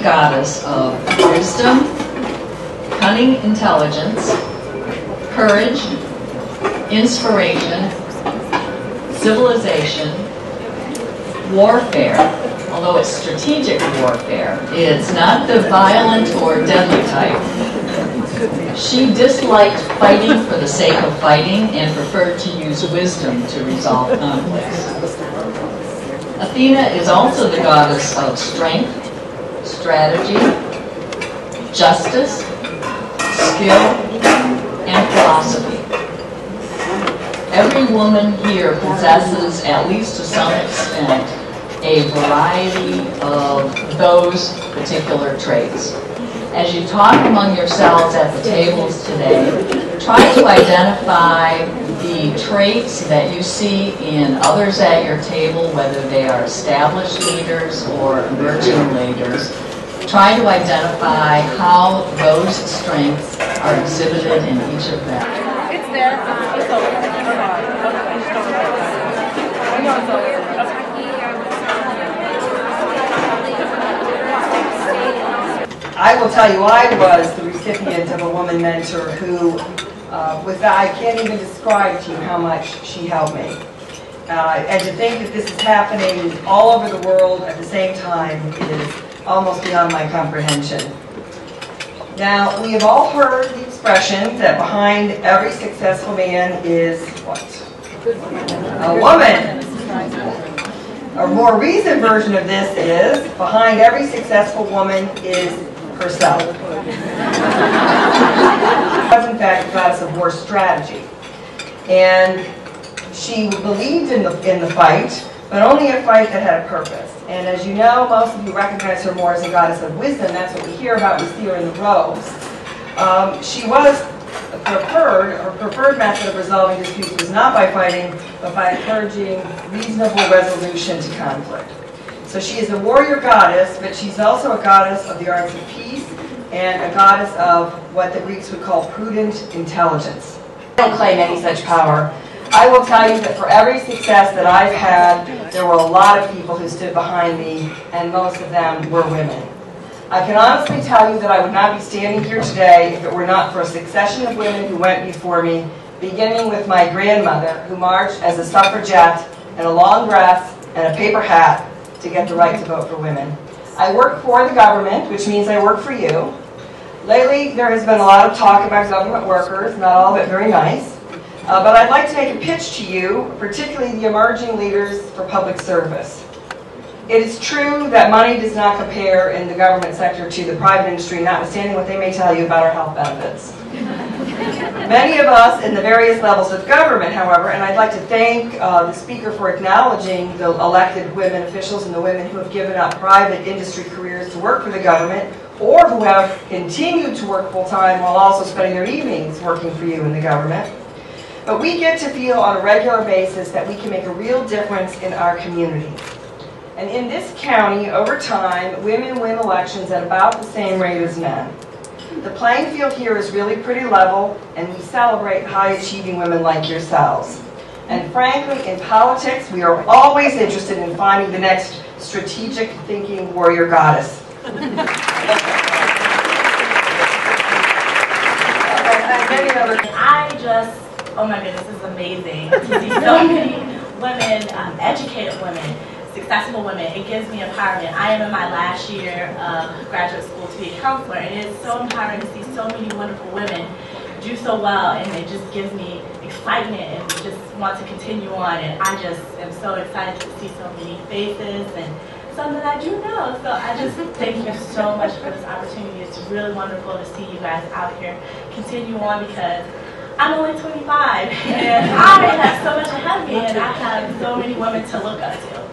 goddess of wisdom, cunning intelligence, courage, inspiration, civilization, warfare, although it's strategic warfare. It's not the violent or deadly type. She disliked fighting for the sake of fighting and preferred to use wisdom to resolve conflicts. Athena is also the goddess of strength, strategy, justice, skill, and philosophy. Every woman here possesses, at least to some extent, a variety of those particular traits. As you talk among yourselves at the tables today, try to identify the traits that you see in others at your table, whether they are established leaders or emerging leaders. Try to identify how those strengths are exhibited in each of them. It's there. It's over. I will tell you, I was the recipient of a woman mentor who, I can't even describe to you how much she helped me. And to think that this is happening all over the world at the same time is almost beyond my comprehension. Now, we have all heard the expression that behind every successful man is what? A woman. A more recent version of this is, behind every successful woman is herself. She was in fact a goddess of war strategy. And she believed in the fight, but only a fight that had a purpose. And as you know, most of you recognize her more as a goddess of wisdom. That's what we hear about. We see her in the robes. She was her preferred method of resolving disputes was not by fighting, but by encouraging reasonable resolution to conflict. So she is a warrior goddess, but she's also a goddess of the arts of peace and a goddess of what the Greeks would call prudent intelligence. I don't claim any such power. I will tell you that for every success that I've had, there were a lot of people who stood behind me, and most of them were women. I can honestly tell you that I would not be standing here today if it were not for a succession of women who went before me, beginning with my grandmother, who marched as a suffragette in a long dress and a paper hat to get the right to vote for women. I work for the government, which means I work for you. Lately, there has been a lot of talk about government workers, not all of it very nice. But I'd like to make a pitch to you, particularly the emerging leaders for public service. It is true that money does not compare in the government sector to the private industry, notwithstanding what they may tell you about our health benefits. Many of us in the various levels of government, however, and I'd like to thank the speaker for acknowledging the elected women officials and the women who have given up private industry careers to work for the government, or who have continued to work full-time while also spending their evenings working for you in the government. But we get to feel on a regular basis that we can make a real difference in our community. And in this county, over time, women win elections at about the same rate as men. The playing field here is really pretty level, and we celebrate high-achieving women like yourselves. And frankly, in politics, we are always interested in finding the next strategic thinking warrior goddess. Oh my goodness, this is amazing to see so many women, educated women, successful women. It gives me empowerment. I am in my last year of graduate school to be a counselor, and it is so empowering to see so many wonderful women do so well, and it just gives me excitement and just want to continue on. And I just am so excited to see so many faces and some that I do know. So I just thank you so much for this opportunity. It's really wonderful to see you guys out here continue on, because I'm only 25, and I have so much ahead of me, and I have so many women to look up to.